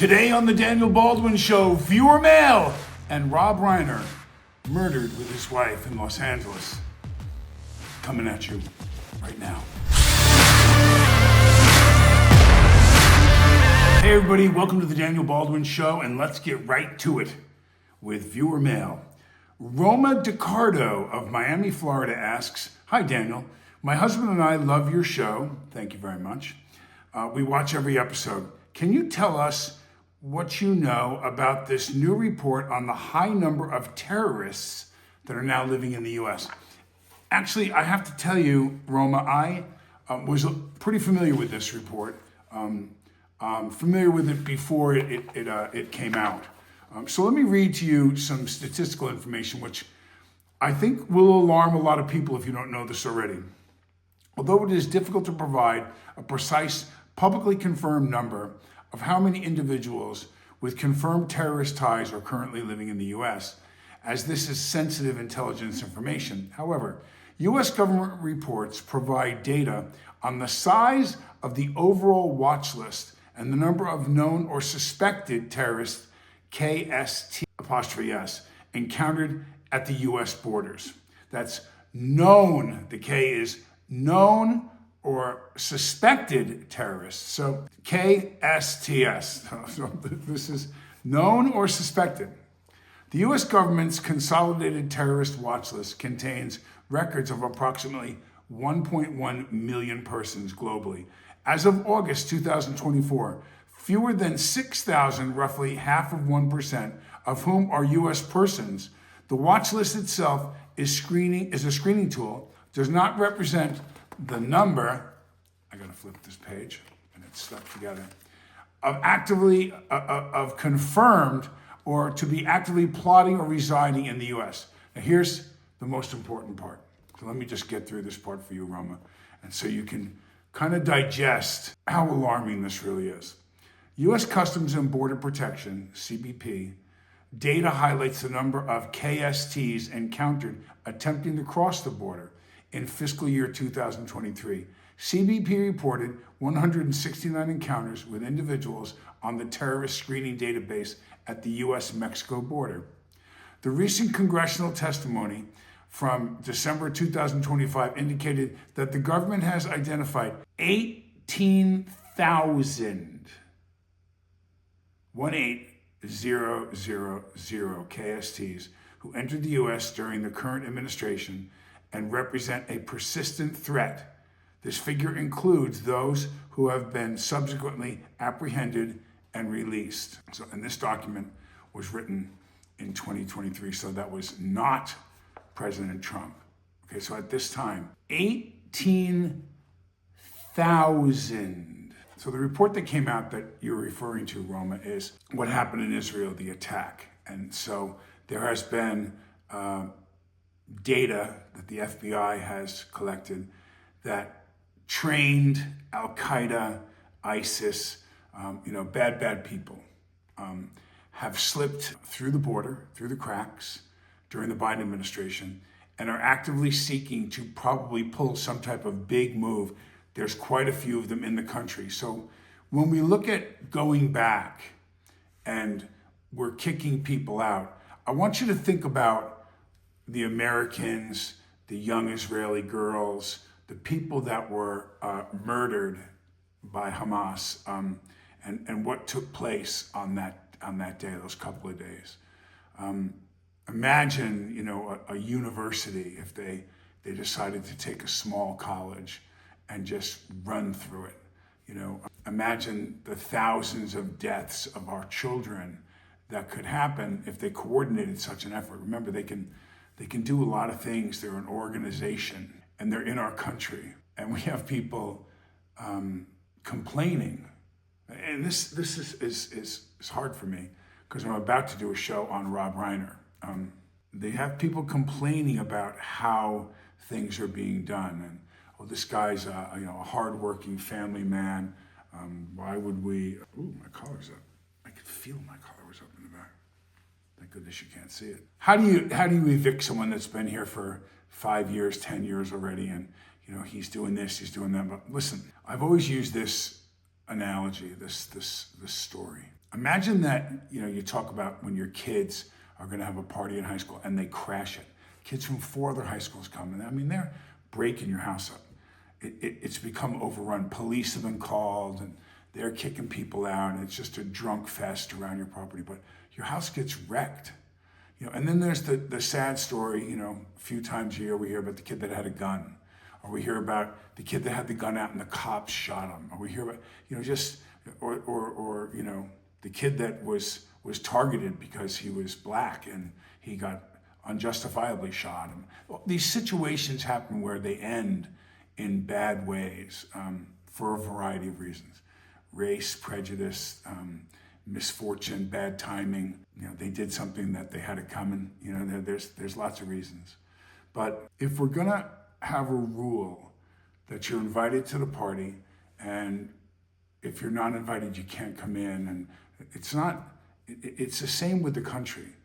Today on the Daniel Baldwin Show, viewer mail and Rob Reiner murdered with his wife in Los Angeles. Coming at you right now. Hey everybody, welcome to the Daniel Baldwin Show, and let's get right to it with viewer mail. Roma DiCardo of Miami, Florida asks, "Hi Daniel, my husband and I love your show. Thank you very much. We watch every episode. Can you tell us what you know about this new report on the high number of terrorists that are now living in the U.S.? Actually, I have to tell you, Roma, I was pretty familiar with this report. Familiar with it before it came out. So let me read to you some statistical information, which I think will alarm a lot of people if you don't know this already. Although it is difficult to provide a precise, publicly confirmed number of how many individuals with confirmed terrorist ties are currently living in the U.S., as this is sensitive intelligence information. However, U.S. government reports provide data on the size of the overall watch list and the number of known or suspected terrorists, KST''S, encountered at the U.S. borders. That's known, the K is known or suspected terrorists. So KSTS, so this is known or suspected. The U.S. government's consolidated terrorist watch list contains records of approximately 1.1 million persons globally. As of August 2024, fewer than 6,000, roughly half of 1%, of whom are U.S. persons. The watch list itself is a screening tool, does not represent the number, I gotta flip this page and it's stuck together, of confirmed or to be actively plotting or residing in the U.S. Now here's the most important part. So let me just get through this part for you, Roma, and so you can kind of digest how alarming this really is. U.S. Customs and Border Protection, CBP, data highlights the number of KSTs encountered attempting to cross the border in fiscal year 2023. CBP reported 169 encounters with individuals on the terrorist screening database at the U.S.-Mexico border. The recent congressional testimony from December 2025 indicated that the government has identified 18,000 KSTs who entered the U.S. during the current administration and represent a persistent threat. This figure includes those who have been subsequently apprehended and released. So, and this document was written in 2023, so that was not President Trump. Okay, so at this time, 18,000. So the report that came out that you're referring to, Roma, is what happened in Israel, the attack. And so there has been data that the FBI has collected that trained Al-Qaeda, ISIS, bad people have slipped through the border, through the cracks during the Biden administration, and are actively seeking to probably pull some type of big move. There's quite a few of them in the country. So when we look at going back and we're kicking people out, I want you to think about the Americans, the young Israeli girls, the people that were murdered by Hamas, and what took place on that day, those couple of days. Imagine, a university if they decided to take a small college and just run through it. Imagine the thousands of deaths of our children that could happen if they coordinated such an effort. Remember, they can do a lot of things. They're an organization and they're in our country. And we have people complaining. And this is hard for me because I'm about to do a show on Rob Reiner. They have people complaining about how things are being done. And, this guy's a hardworking family man. Why would we? Ooh, my collar's up. I could feel my collar was up in the back. Thank goodness you can't see it. How do you evict someone that's been here for 5 years, 10 years already, and he's doing this, he's doing that? But listen, I've always used this analogy, this story. Imagine that, you talk about when your kids are going to have a party in high school and they crash it. Kids from 4 other high schools come, and I mean, they're breaking your house up. It's become overrun. Police have been called, and they're kicking people out, and it's just a drunk fest around your property. But your house gets wrecked. And then there's the sad story, a few times a year we hear about the kid that had a gun, or we hear about the kid that had the gun out and the cops shot him, or we hear about, the kid that was targeted because he was black and he got unjustifiably shot. And these situations happen where they end in bad ways for a variety of reasons. Race, prejudice, misfortune, bad timing. They did something that they had it coming. There's lots of reasons. But if we're gonna have a rule that you're invited to the party, and if you're not invited, you can't come in, and it's the same with the country.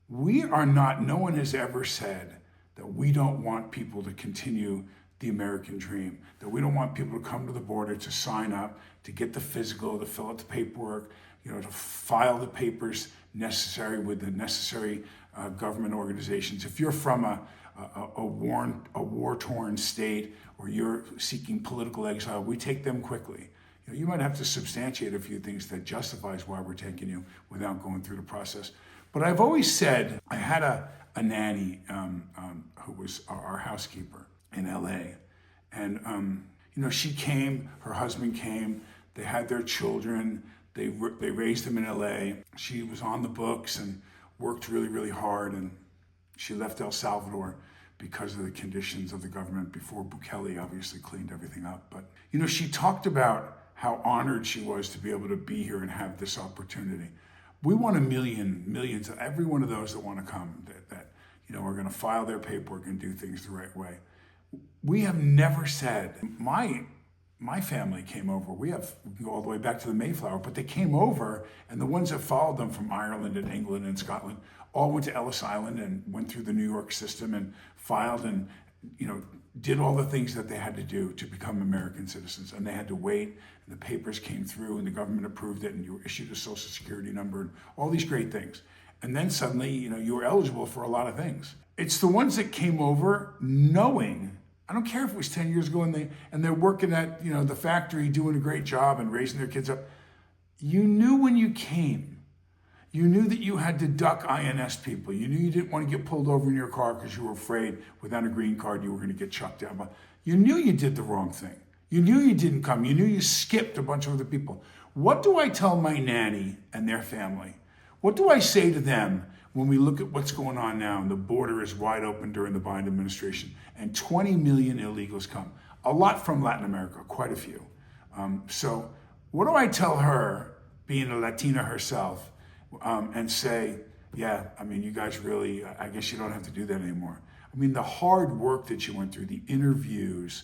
No one has ever said that we don't want people to continue the American dream, that we don't want people to come to the border to sign up, to get the physical, to fill out the paperwork, to file the papers necessary with the necessary government organizations. If you're from a war-torn state, or you're seeking political exile, we take them quickly. You might have to substantiate a few things that justifies why we're taking you without going through the process. But I've always said, I had a nanny who was our housekeeper in LA. And, she came, her husband came, they had their children, they raised them in LA. She was on the books and worked really, really hard. And she left El Salvador because of the conditions of the government before Bukele obviously cleaned everything up. But, she talked about how honored she was to be able to be here and have this opportunity. We want millions of every one of those that want to come, that are going to file their paperwork and do things the right way. We have never said, my family came over. We can go all the way back to the Mayflower, but they came over, and the ones that followed them from Ireland and England and Scotland all went to Ellis Island and went through the New York system and filed and did all the things that they had to do to become American citizens. And they had to wait, and the papers came through, and the government approved it, and you were issued a social security number, and all these great things. And then suddenly, you were eligible for a lot of things. It's the ones that came over knowing, I don't care if it was 10 years ago and they're working at the factory doing a great job and raising their kids up. You knew when you came. You knew that you had to duck INS people. You knew you didn't want to get pulled over in your car because you were afraid without a green card you were going to get chucked out. But you knew you did the wrong thing. You knew you didn't come. You knew you skipped a bunch of other people. What do I tell my nanny and their family? What do I say to them when we look at what's going on now and the border is wide open during the Biden administration and 20 million illegals come? A lot from Latin America, quite a few. So what do I tell her, being a Latina herself, and say, you guys really, I guess you don't have to do that anymore. The hard work that you went through, the interviews,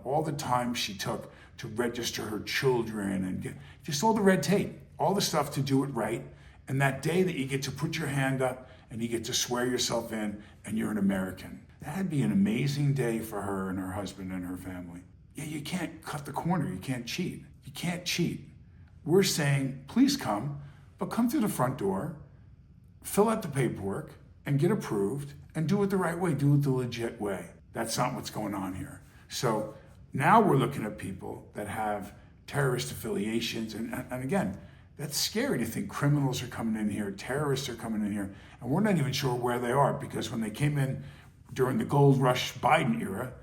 all the time she took to register her children and just all the red tape, all the stuff to do it right. And that day that you get to put your hand up and you get to swear yourself in and you're an American. That'd be an amazing day for her and her husband and her family. You can't cut the corner. You can't cheat. You can't cheat. We're saying, please come, but come through the front door, fill out the paperwork, and get approved, and do it the right way, do it the legit way. That's not what's going on here. So now we're looking at people that have terrorist affiliations, and again, that's scary to think criminals are coming in here, terrorists are coming in here, and we're not even sure where they are, because when they came in during the gold rush Biden era,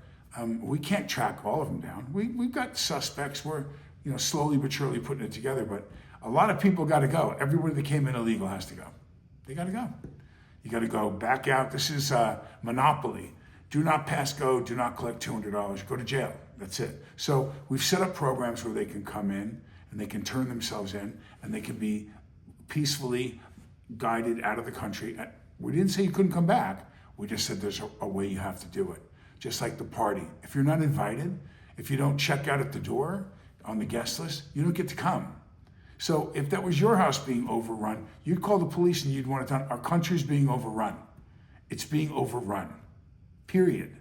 we can't track all of them down. We've got suspects. We're slowly but surely putting it together, but a lot of people got to go. Everybody that came in illegal has to go. They got to go. You got to go back out. This is monopoly. Do not pass go. Do not collect $200. Go to jail. That's it. So we've set up programs where they can come in and they can turn themselves in and they can be peacefully guided out of the country. We didn't say you couldn't come back. We just said there's a way you have to do it. Just like the party. If you're not invited, if you don't check out at the door on the guest list, you don't get to come. So if that was your house being overrun, you'd call the police and you'd want it done. Our country's being overrun. It's being overrun, period.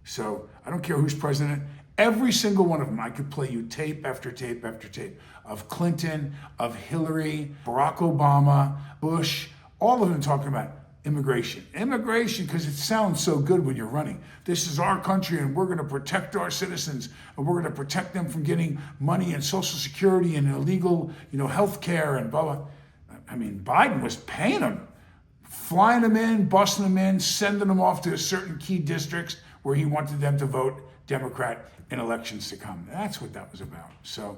So I don't care who's president. Every single one of them. I could play you tape after tape after tape of Clinton, of Hillary, Barack Obama, Bush, all of them talking about immigration. Immigration, because it sounds so good when you're running. This is our country and we're going to protect our citizens and we're going to protect them from getting money and Social Security and illegal, health care and blah, blah. I mean, Biden was paying them, flying them in, busting them in, sending them off to certain key districts where he wanted them to vote Democrat in elections to come. That's what that was about. So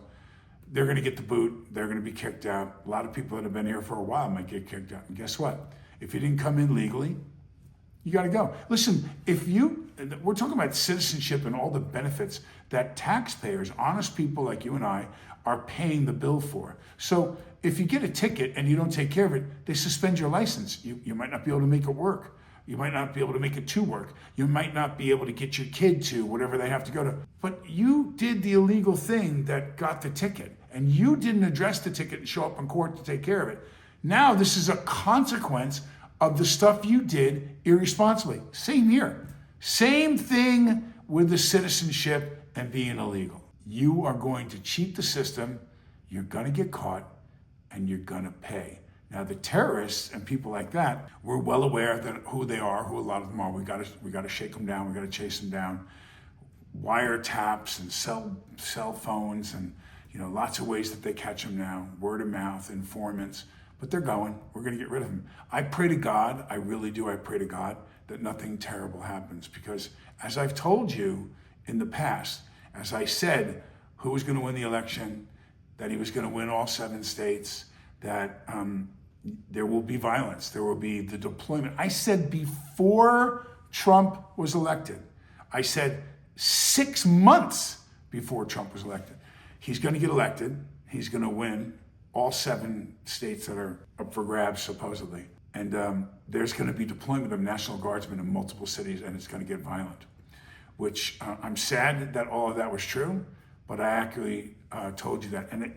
they're going to get the boot. They're going to be kicked out. A lot of people that have been here for a while might get kicked out. And guess what? If you didn't come in legally, you got to go. Listen, we're talking about citizenship and all the benefits that taxpayers, honest people like you and I, are paying the bill for. So if you get a ticket and you don't take care of it, they suspend your license. You might not be able to make it work. You might not be able to make it to work. You might not be able to get your kid to whatever they have to go to. But you did the illegal thing that got the ticket, and you didn't address the ticket and show up in court to take care of it. Now this is a consequence of the stuff you did irresponsibly. Same here. Same thing with the citizenship and being illegal. You are going to cheat the system, you're going to get caught, and you're going to pay. Now the terrorists and people like that, we're well aware that who they are, who a lot of them are. We got to shake them down. We got to chase them down. Wiretaps and cell phones and lots of ways that they catch them now. Word of mouth, informants. But they're going. We're going to get rid of them. I pray to God, I really do. I pray to God that nothing terrible happens, because as I've told you in the past, as I said, who was going to win the election, that he was going to win all 7 states, that there will be violence, there will be the deployment. I said before Trump was elected, I said 6 months before Trump was elected, he's going to get elected, he's going to win all 7 states that are up for grabs, supposedly. And there's going to be deployment of National Guardsmen in multiple cities, and it's going to get violent, which I'm sad that all of that was true, but I actually told you that. And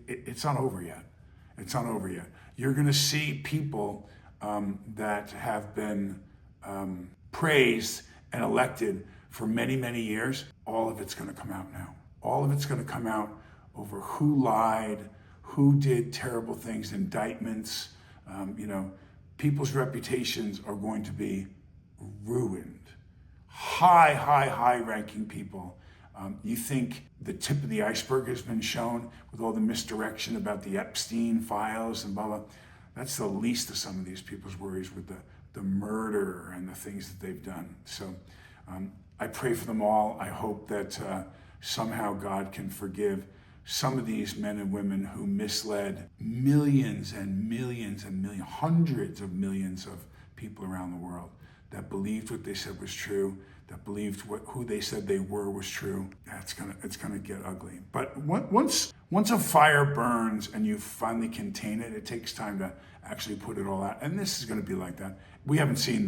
it's not over yet. It's not over yet. You're going to see people that have been praised and elected for many, many years. All of it's going to come out now. All of it's going to come out over who lied, who did terrible things, indictments. People's reputations are going to be ruined. High-ranking people. You think the tip of the iceberg has been shown with all the misdirection about the Epstein files and blah, blah. That's the least of some of these people's worries with the murder and the things that they've done. So I pray for them all. I hope that somehow God can forgive some of these men and women who misled millions and millions and millions, hundreds of millions of people around the world that believed what they said was true, that believed who they said they were was true. It's gonna get ugly. But once a fire burns and you finally contain it, it takes time to actually put it all out. And this is gonna be like that. We haven't seen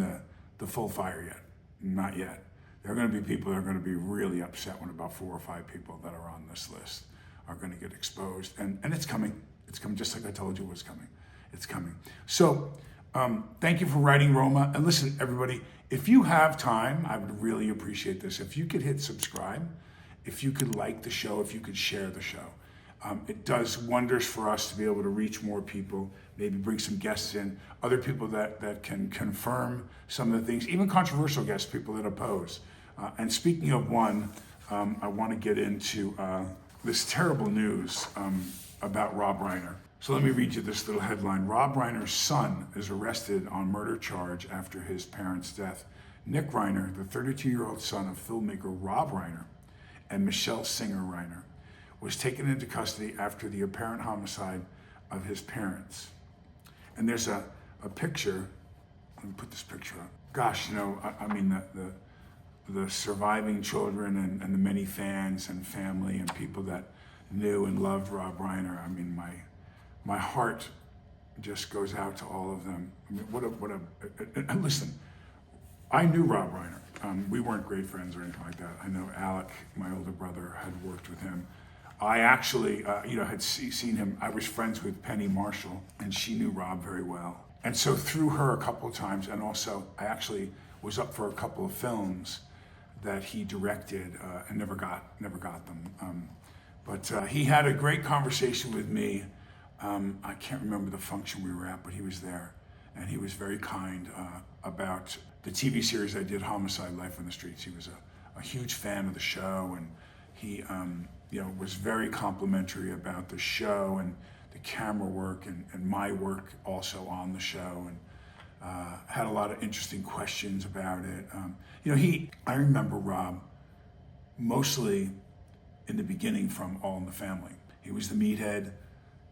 the full fire yet, not yet. There are gonna be people that are gonna be really upset when about 4 or 5 people that are on this list are going to get exposed, and it's coming. It's coming, just like I told you it was coming. It's coming. So thank you for writing, Roma. And listen, everybody, if you have time, I would really appreciate this. If you could hit subscribe, if you could like the show, if you could share the show. It does wonders for us to be able to reach more people, maybe bring some guests in, other people that can confirm some of the things, even controversial guests, people that oppose. And speaking of one, I want to get into this terrible news about Rob Reiner. So let me read you this little headline. Rob Reiner's son is arrested on murder charge after his parents' death. Nick Reiner, the 32-year-old son of filmmaker Rob Reiner and Michelle Singer Reiner, was taken into custody after the apparent homicide of his parents. And there's a picture. Let me put this picture up. Gosh, I mean, the surviving children and the many fans and family and people that knew and loved Rob Reiner. I mean, my heart just goes out to all of them. I mean, and listen, I knew Rob Reiner. We weren't great friends or anything like that. I know Alec, my older brother, had worked with him. I actually, had seen him. I was friends with Penny Marshall, and she knew Rob very well. And so through her a couple of times, and also I actually was up for a couple of films that he directed and never got them. But he had a great conversation with me. I can't remember the function we were at, but he was there, and he was very kind about the TV series I did, Homicide: Life on the Streets. He was a huge fan of the show, and he was very complimentary about the show and the camera work and my work also on the show, and had a lot of interesting questions about it. I remember Rob mostly in the beginning from All in the Family. He was the meathead,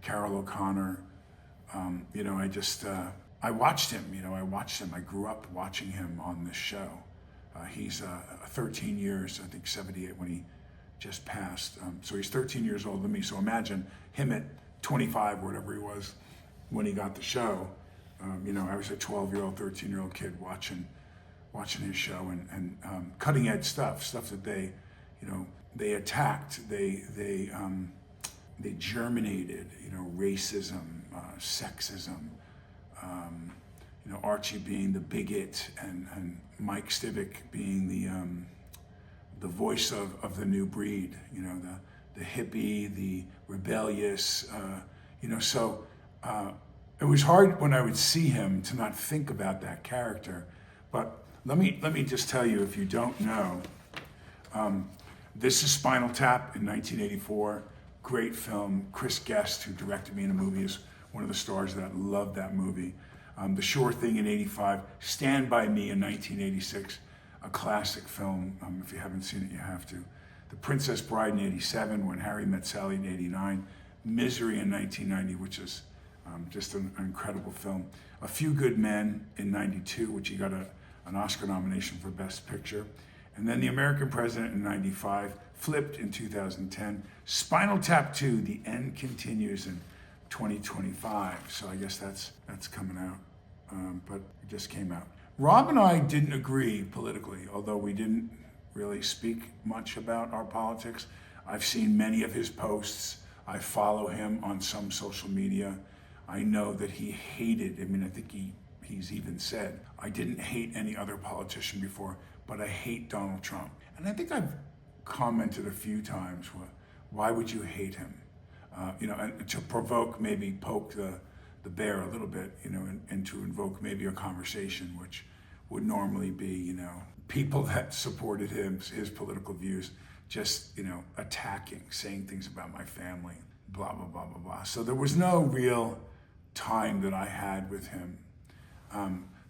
Carol O'Connor. I watched him. I grew up watching him on this show. He's 13 years, I think 78 when he just passed. So he's 13 years older than me. So imagine him at 25 or whatever he was when he got the show. I was a 12-year-old, 13-year-old kid watching his show and cutting edge stuff that they attacked, they germinated, racism, sexism, Archie being the bigot and Mike Stivic being the voice of the new breed, the hippie, the rebellious, so it was hard when I would see him to not think about that character. But let me just tell you, if you don't know, this is Spinal Tap in 1984. Great film. Chris Guest, who directed me in a movie, is one of the stars of that. Loved that movie. The Sure Thing in 85. Stand By Me in 1986. A classic film. If you haven't seen it, you have to. The Princess Bride in 87. When Harry Met Sally in 89. Misery in 1990, which is just an incredible film. A Few Good Men in 92, which he got an Oscar nomination for Best Picture. And then The American President in 95, Flipped in 2010, Spinal Tap 2, The End Continues in 2025. So I guess that's coming out, but it just came out. Rob and I didn't agree politically, although we didn't really speak much about our politics. I've seen many of his posts. I follow him on some social media. I know that he hated, I think he's even said, I didn't hate any other politician before, but I hate Donald Trump. And I think I've commented a few times, why would you hate him? And to provoke, maybe poke the bear a little bit, and to invoke maybe a conversation, which would normally be, people that supported his political views, just, attacking, saying things about my family, blah, blah, blah, blah, blah. So there was no real time that I had with him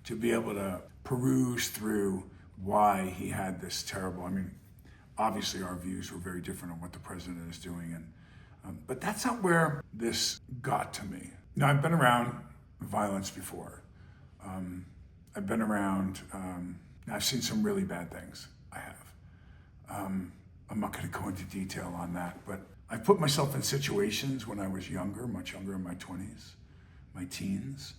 to be able to peruse through why he had this terrible, obviously our views were very different on what the president is doing, but that's not where this got to me. Now, I've been around violence before. I've been around, I've seen some really bad things, I have. I'm not gonna go into detail on that, but I put myself in situations when I was younger, much younger, in my 20s, my teens,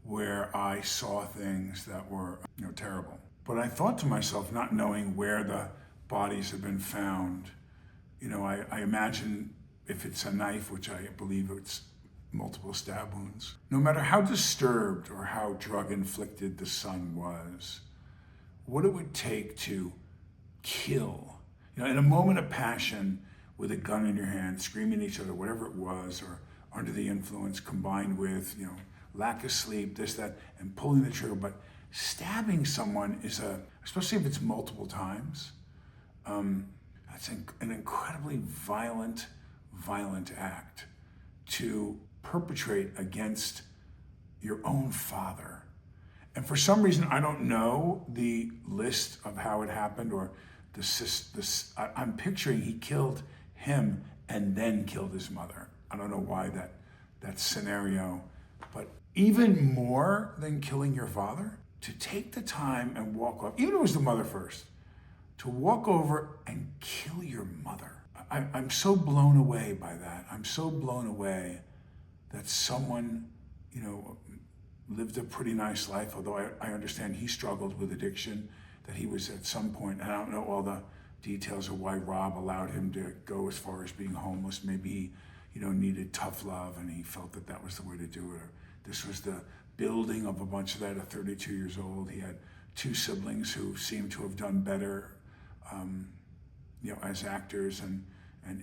where I saw things that were terrible. But I thought to myself, not knowing where the bodies have been found, I imagine if it's a knife, which I believe it's multiple stab wounds, no matter how disturbed or how drug-inflicted the son was, what it would take to kill, in a moment of passion with a gun in your hand, screaming at each other, whatever it was, or under the influence combined with, lack of sleep, this, that, and pulling the trigger. But stabbing someone is especially if it's multiple times, that's an incredibly violent act to perpetrate against your own father. And for some reason, I don't know the list of how it happened, or I'm picturing he killed him and then killed his mother. I don't know why that scenario, but even more than killing your father, to take the time and walk off, even if it was the mother first, to walk over and kill your mother. I'm so blown away by that. I'm so blown away that someone, lived a pretty nice life, although I understand he struggled with addiction, that he was at some point, and I don't know all the details of why Rob allowed him to go as far as being homeless. Maybe he, needed tough love and he felt that was the way to do it. Or this was the building of a bunch of that at 32 years old. He had two siblings who seemed to have done better as actors and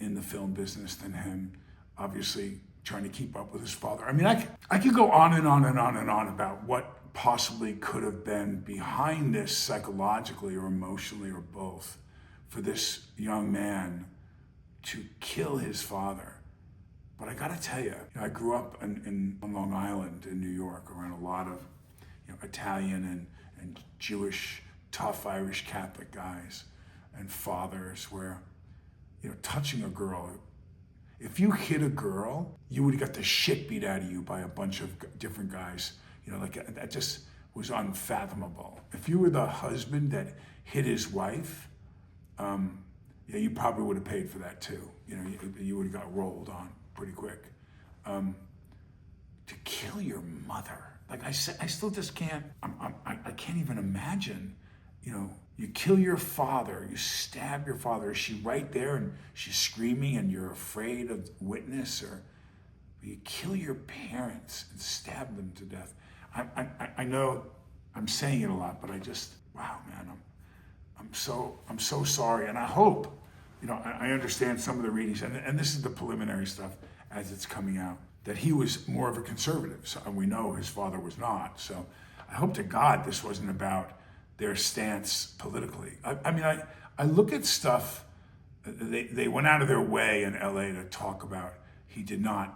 in the film business than him, obviously trying to keep up with his father. I mean, I could go on and on and on and on about what possibly could have been behind this psychologically or emotionally or both for this young man to kill his father. But I gotta tell you, I grew up on Long Island in New York around a lot of Italian and Jewish, tough Irish Catholic guys and fathers where, touching a girl, if you hit a girl, you would have got the shit beat out of you by a bunch of different guys. That just was unfathomable. If you were the husband that hit his wife, you probably would have paid for that too. You would have got rolled on pretty quick. To kill your mother, like I said, I still just can't. I can't even imagine. You kill your father, you stab your father. Is she right there and she's screaming and you're afraid of witness, or you kill your parents and stab them to death? I know I'm saying it a lot, but wow, man, I'm so sorry, and I hope, I understand some of the readings, and this is the preliminary stuff as it's coming out, that he was more of a conservative, and we know his father was not. So I hope to God this wasn't about their stance politically. I look at stuff, they went out of their way in LA to talk about he did not,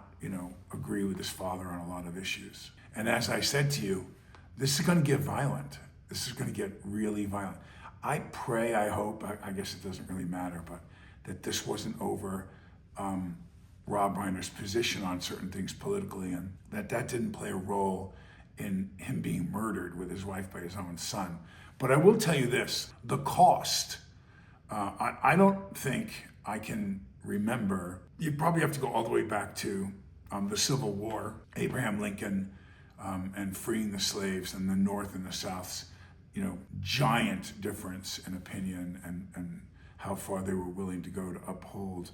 agree with his father on a lot of issues. And as I said to you, this is gonna get violent. This is gonna get really violent. I pray, I hope, I guess it doesn't really matter, but that this wasn't over Rob Reiner's position on certain things politically, and that didn't play a role in him being murdered with his wife by his own son. But I will tell you this, the cost, I don't think I can remember. You probably have to go all the way back to the Civil War, Abraham Lincoln, and freeing the slaves, and the North and the South's, giant difference in opinion and how far they were willing to go to uphold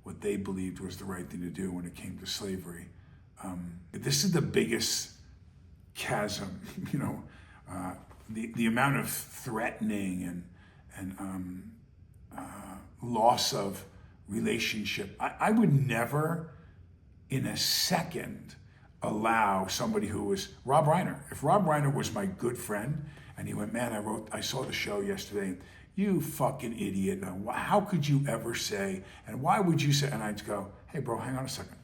what they believed was the right thing to do when it came to slavery. This is the biggest chasm, the amount of threatening and loss of relationship. I would never in a second allow somebody who was Rob Reiner. If Rob Reiner was my good friend and he went, man, I saw the show yesterday, you fucking idiot. How could you ever say, and why would you say, and I'd go, hey bro, hang on a second.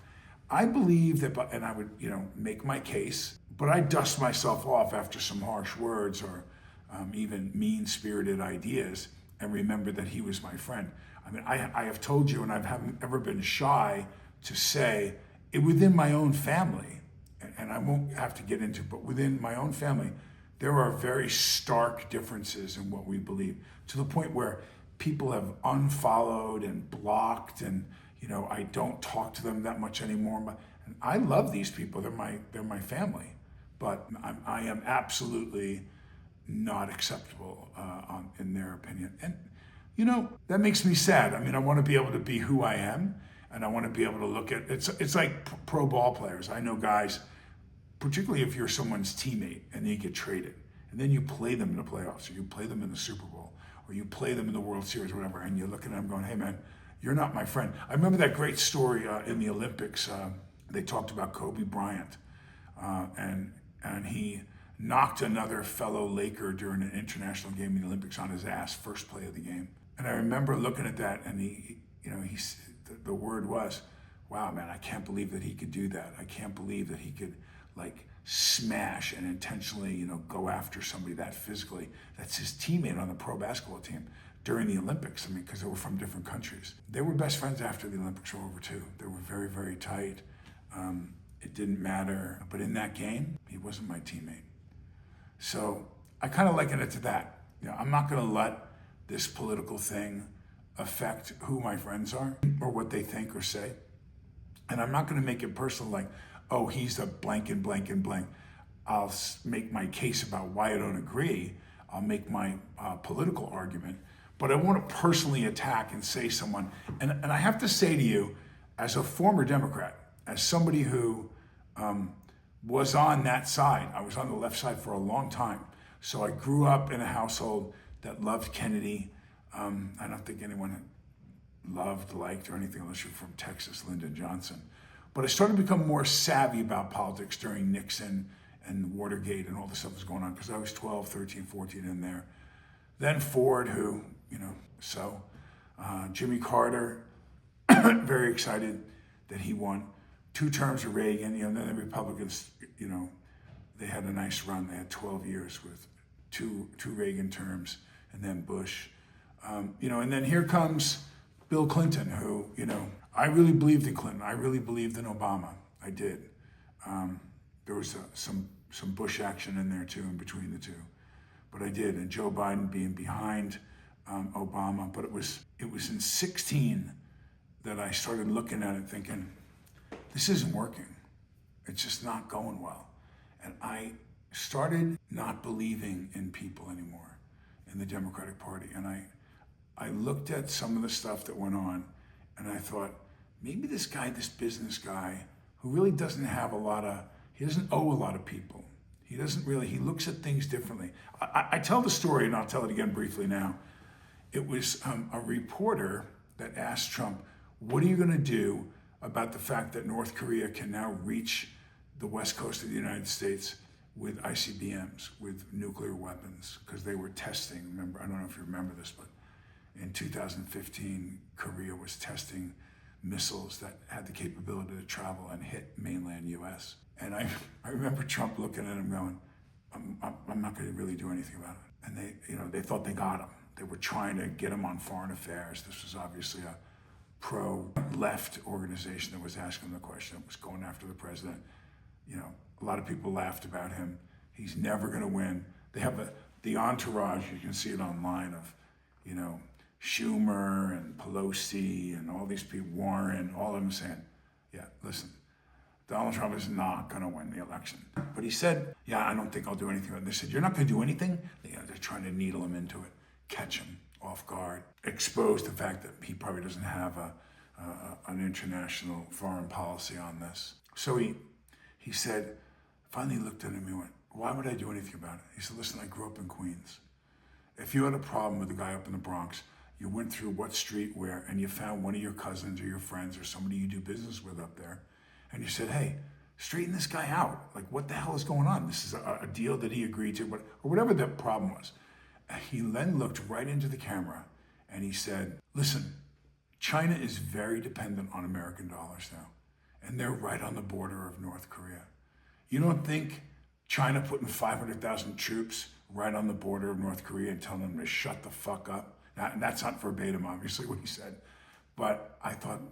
I believe that, and I would, make my case, but I dust myself off after some harsh words or even mean-spirited ideas and remember that he was my friend. I have told you, and I haven't ever been shy to say it within my own family, and I won't have to get into, but within my own family, there are very stark differences in what we believe, to the point where people have unfollowed and blocked, and I don't talk to them that much anymore. And I love these people; they're my family, but I am absolutely not acceptable in their opinion, and that makes me sad. I want to be able to be who I am, and I want to be able to look at it's like pro ball players. I know guys, particularly if you're someone's teammate and they get traded, and then you play them in the playoffs, or you play them in the Super Bowl, or you play them in the World Series, or whatever, and you look at them going, hey man, you're not my friend. I remember that great story in the Olympics. They talked about Kobe Bryant, and he knocked another fellow Laker during an international game in the Olympics on his ass, first play of the game. And I remember looking at that, and the word was, wow, man, I can't believe that he could do that. I can't believe that he could smash and intentionally, go after somebody that physically. That's his teammate on the pro basketball team during the Olympics. Because they were from different countries. They were best friends after the Olympics were over too. They were very, very tight. It didn't matter. But in that game, he wasn't my teammate. So I kind of liken it to that. I'm not going to let this political thing affect who my friends are or what they think or say. And I'm not going to make it personal, like, oh, he's a blank and blank and blank. I'll make my case about why I don't agree. I'll make my political argument. But I want to personally attack and say someone. And I have to say to you, as a former Democrat, as somebody who was on that side, I was on the left side for a long time. So I grew up in a household that loved Kennedy. I don't think anyone loved, liked, or anything unless you're from Texas, Lyndon Johnson. But I started to become more savvy about politics during Nixon and Watergate and all the stuff that was going on, because I was 12, 13, 14 in there. Then Ford, who, Jimmy Carter, very excited that he won 2 terms of Reagan. Then the Republicans, they had a nice run. They had 12 years with two Reagan terms, and then Bush. And then here comes Bill Clinton, who, I really believed in Clinton. I really believed in Obama. I did. There was some Bush action in there too, in between the two, but I did. And Joe Biden being behind Obama, but it was in 16 that I started looking at it thinking, this isn't working. It's just not going well. And I started not believing in people anymore in the Democratic Party. And I looked at some of the stuff that went on, and I thought, maybe this guy, this business guy, who really doesn't have he doesn't owe a lot of people. He looks at things differently. I tell the story, and I'll tell it again briefly now. It was a reporter that asked Trump, what are you gonna do about the fact that North Korea can now reach the west coast of the United States with ICBMs, with nuclear weapons, because they were testing, remember, I don't know if you remember this, but in 2015, Korea was testing missiles that had the capability to travel and hit mainland US. And I remember Trump looking at him going, I'm not gonna really do anything about it. And they thought they got him. They were trying to get him on foreign affairs. This was obviously a pro-left organization that was asking the question, that was going after the president. A lot of people laughed about him. He's never gonna win. They have the entourage, you can see it online, of, Schumer and Pelosi and all these people, Warren, all of them saying, yeah, listen, Donald Trump is not gonna win the election. But he said, yeah, I don't think I'll do anything about it. They said, you're not gonna do anything? They're trying to needle him into it, catch him off guard, expose the fact that he probably doesn't have an international foreign policy on this. So he said, finally looked at him, he went, why would I do anything about it? He said, listen, I grew up in Queens. If you had a problem with a guy up in the Bronx, you went through what street where, and you found one of your cousins or your friends or somebody you do business with up there, and you said, hey, straighten this guy out. Like, what the hell is going on? This is a deal that he agreed to, or whatever the problem was. He then looked right into the camera and he said, listen, China is very dependent on American dollars now, and they're right on the border of North Korea. You don't think China putting 500,000 troops right on the border of North Korea and telling them to shut the fuck up? Now, that's not verbatim, obviously, what he said. But I thought,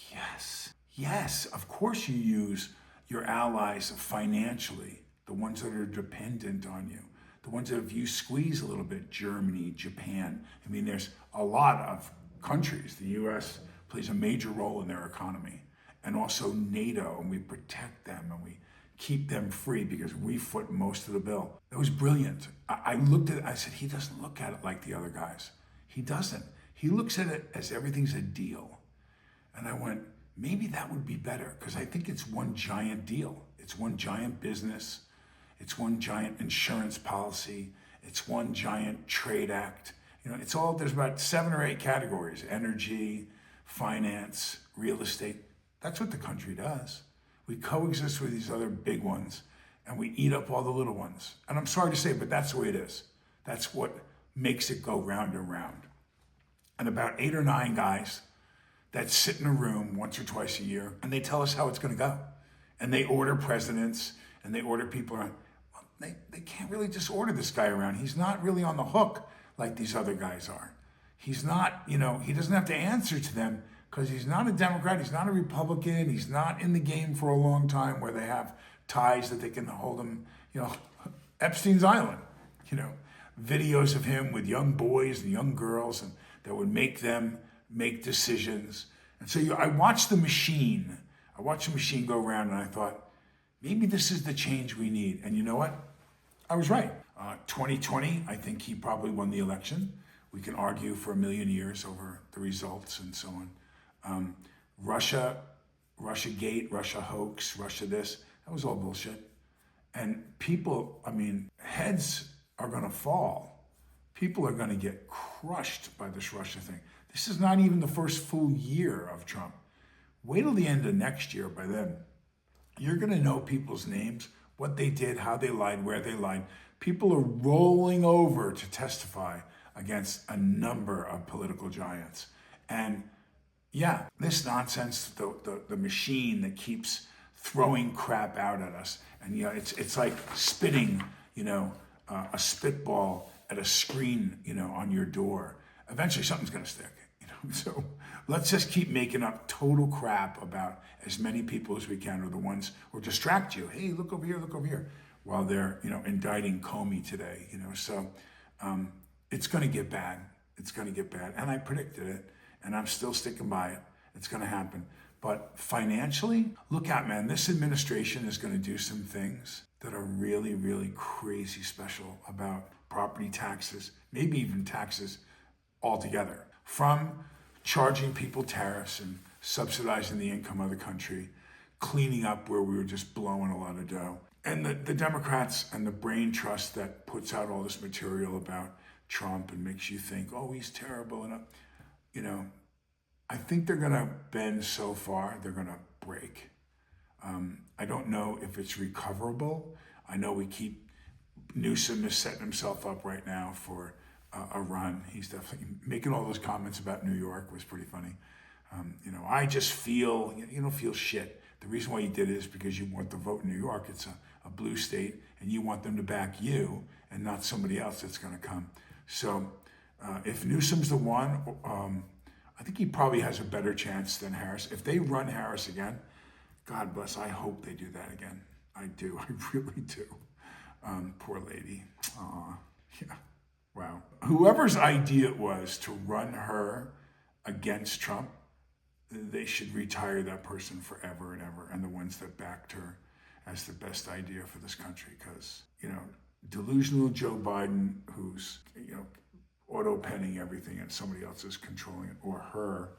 yes, of course you use your allies financially, the ones that are dependent on you, the ones that if you squeeze a little bit, Germany, Japan. I mean, there's a lot of countries. The US plays a major role in their economy, and also NATO, and we protect them and we keep them free because we foot most of the bill. It was brilliant. I looked at it, I said, he doesn't look at it like the other guys. He doesn't. He looks at it as everything's a deal. And I went, maybe that would be better, because I think it's one giant deal. It's one giant business. It's one giant insurance policy. It's one giant trade act. It's all, there's about 7 or 8 categories: energy, finance, real estate. That's what the country does. We coexist with these other big ones, and we eat up all the little ones. And I'm sorry to say, but that's the way it is. That's what makes it go round and round. And about 8 or 9 guys that sit in a room once or twice a year, and they tell us how it's gonna go. And they order presidents, and they order people around. Well, they can't really just order this guy around. He's not really on the hook like these other guys are. He's not, he doesn't have to answer to them, because he's not a Democrat, he's not a Republican, he's not in the game for a long time where they have ties that they can hold him, Epstein's Island, videos of him with young boys and young girls, and that would make them make decisions. And so I watched the machine go around, and I thought, maybe this is the change we need. And you know what? I was right. 2020, I think he probably won the election. We can argue for a million years over the results and so on. Russiagate, Russia hoax, Russia this, that was all bullshit. And people, heads are gonna fall People are going to get crushed by this Russia thing. This is not even the first full year of Trump. Wait till the end of next year. By then, you're going to know people's names, what they did, how they lied, where they lied. People are rolling over to testify against a number of political giants. And yeah, this nonsense, the machine that keeps throwing crap out at us. And yeah, it's like spitting, a spitball at a screen, on your door. Eventually something's going to stick, So let's just keep making up total crap about as many people as we can, or the ones who distract you. Hey, look over here, while they're, indicting Comey today, So it's going to get bad. It's going to get bad. And I predicted it, and I'm still sticking by it. It's going to happen. But financially, look out, man. This administration is going to do some things that are really, really crazy special about property taxes, maybe even taxes altogether. From charging people tariffs and subsidizing the income of the country, cleaning up where we were just blowing a lot of dough. And the Democrats and the brain trust that puts out all this material about Trump and makes you think, oh, he's terrible. And, I think they're going to bend so far, they're going to break. I don't know if it's recoverable. I know Newsom is setting himself up right now for a run. He's definitely making all those comments about New York was pretty funny. I just feel, you don't feel shit. The reason why you did it is because you want the vote in New York. It's a blue state, and you want them to back you and not somebody else that's going to come. So if Newsom's the one, I think he probably has a better chance than Harris. If they run Harris again, God bless, I hope they do that again. I do, I really do. Poor lady. Aw, yeah, wow. Whoever's idea it was to run her against Trump, they should retire that person forever and ever, and the ones that backed her as the best idea for this country. Because, delusional Joe Biden, who's, auto-penning everything and somebody else is controlling it, or her.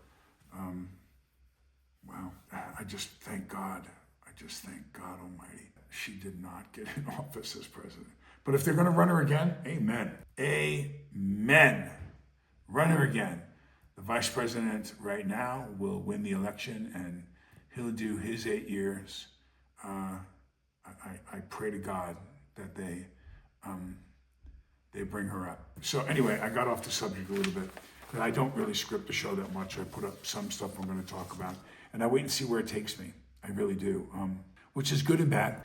Wow, I just thank God. I just thank God Almighty. She did not get in office as president. But if they're going to run her again, amen. Amen. Run her again. The vice president right now will win the election, and he'll do his 8 years. I pray to God that they bring her up. So anyway, I got off the subject a little bit. I don't really script the show that much. I put up some stuff I'm going to talk about, and I wait and see where it takes me. I really do, which is good and bad.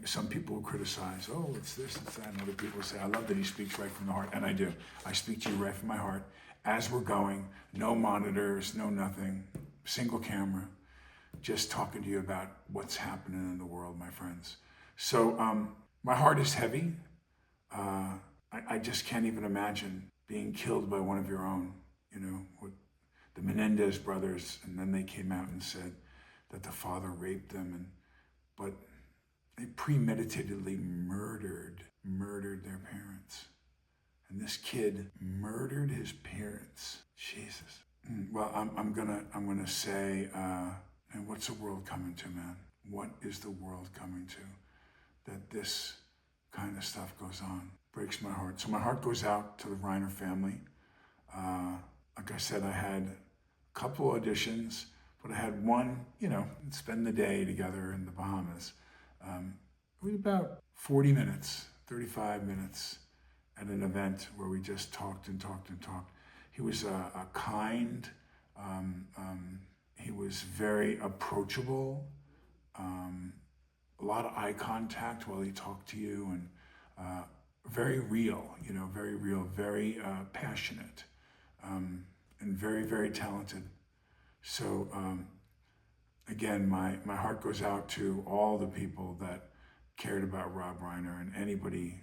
Some people will criticize, oh, it's this, it's that, and other people say, I love that he speaks right from the heart, and I do. I speak to you right from my heart as we're going. No monitors, no nothing, single camera, just talking to you about what's happening in the world, my friends. So my heart is heavy. I just can't even imagine being killed by one of your own, with the Menendez brothers, and then they came out and said that the father raped them, but they premeditatedly murdered their parents. And this kid murdered his parents. Jesus. Well, I'm gonna say, man, what's the world coming to, man? What is the world coming to? That this kind of stuff goes on. Breaks my heart. So my heart goes out to the Reiner family. Like I said, I had a couple auditions, but I had one, spend the day together in the Bahamas. It was about 40 minutes, 35 minutes at an event where we just talked and talked and talked. He was a kind, he was very approachable, a lot of eye contact while he talked to you, and very real, very passionate, and very, very talented. So again, my heart goes out to all the people that cared about Rob Reiner, and anybody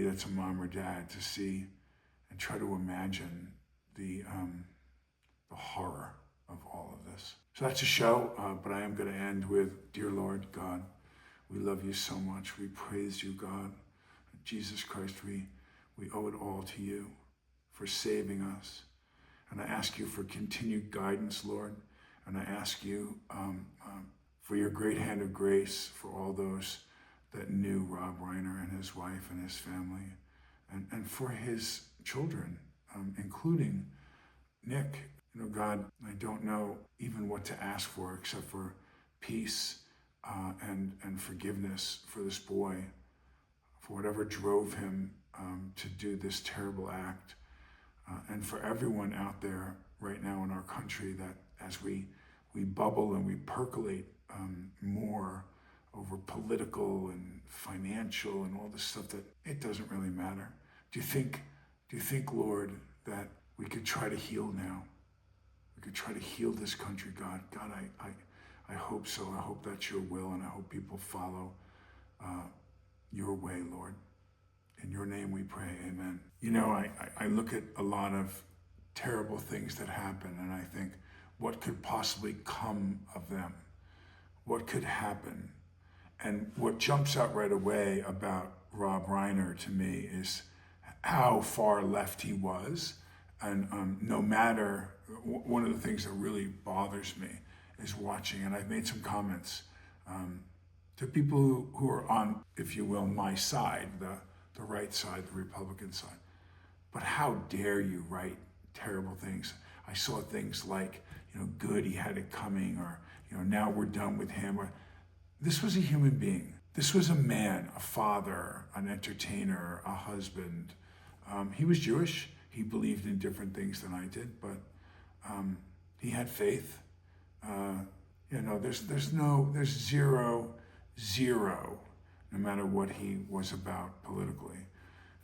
that's a mom or dad, to see and try to imagine the horror of all of this. So that's a show, but I am going to end with, dear Lord God, we love you so much. We praise you, God. Jesus Christ, we owe it all to you for saving us. And I ask you for continued guidance, Lord. And I ask you for your great hand of grace for all those that knew Rob Reiner and his wife and his family, and for his children, including Nick. God, I don't know even what to ask for except for peace and forgiveness for this boy, for whatever drove him to do this terrible act, and for everyone out there right now in our country, that as we bubble and we percolate more over political and financial and all this stuff, that it doesn't really matter. Do you think, Lord, that we could try to heal now? We could try to heal this country, God. God, I hope so. I hope that's your will, and I hope people follow your way, Lord. In your name we pray, amen. I look at a lot of terrible things that happen, and I think, what could possibly come of them? What could happen? And what jumps out right away about Rob Reiner to me is how far left he was. And no matter, one of the things that really bothers me is watching, and I've made some comments to people who are on, if you will, my side, the right side, the Republican side. But how dare you write terrible things? I saw things like, good, he had it coming, or, now we're done with him. Or, this was a human being. This was a man, a father, an entertainer, a husband. He was Jewish. He believed in different things than I did, but he had faith. There's zero, no matter what he was about politically,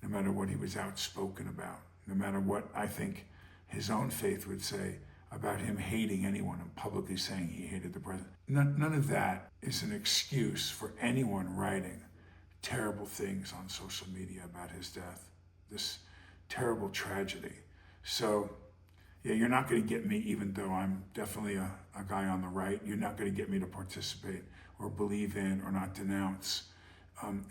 no matter what he was outspoken about, no matter what I think his own faith would say about him hating anyone and publicly saying he hated the president. None of that is an excuse for anyone writing terrible things on social media about his death, this terrible tragedy. So, yeah, you're not going to get me, even though I'm definitely a guy on the right, you're not going to get me to participate or believe in or not denounce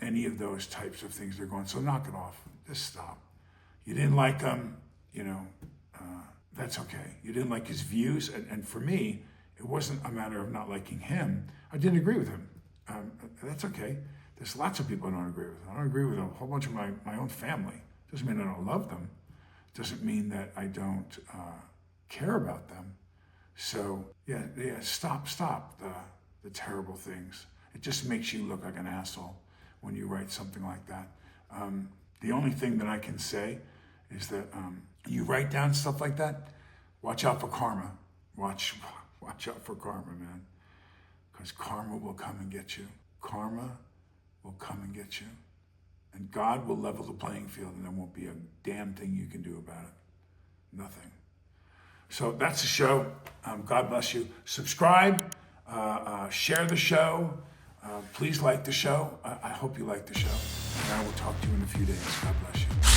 any of those types of things they're going. So knock it off. Just stop. You didn't like him, that's okay. You didn't like his views, and for me, it wasn't a matter of not liking him. I didn't agree with him. That's okay. There's lots of people I don't agree with. I don't agree with a whole bunch of my own family. Doesn't mean I don't love them. Doesn't mean that I don't care about them. So yeah, stop the terrible things. It just makes you look like an asshole when you write something like that. The only thing that I can say is that you write down stuff like that, watch out for karma. Watch out for karma, man. Because karma will come and get you. Karma will come and get you. And God will level the playing field, and there won't be a damn thing you can do about it. Nothing. So that's the show. God bless you. Subscribe, share the show. Please like the show. I hope you like the show. And I will talk to you in a few days. God bless you.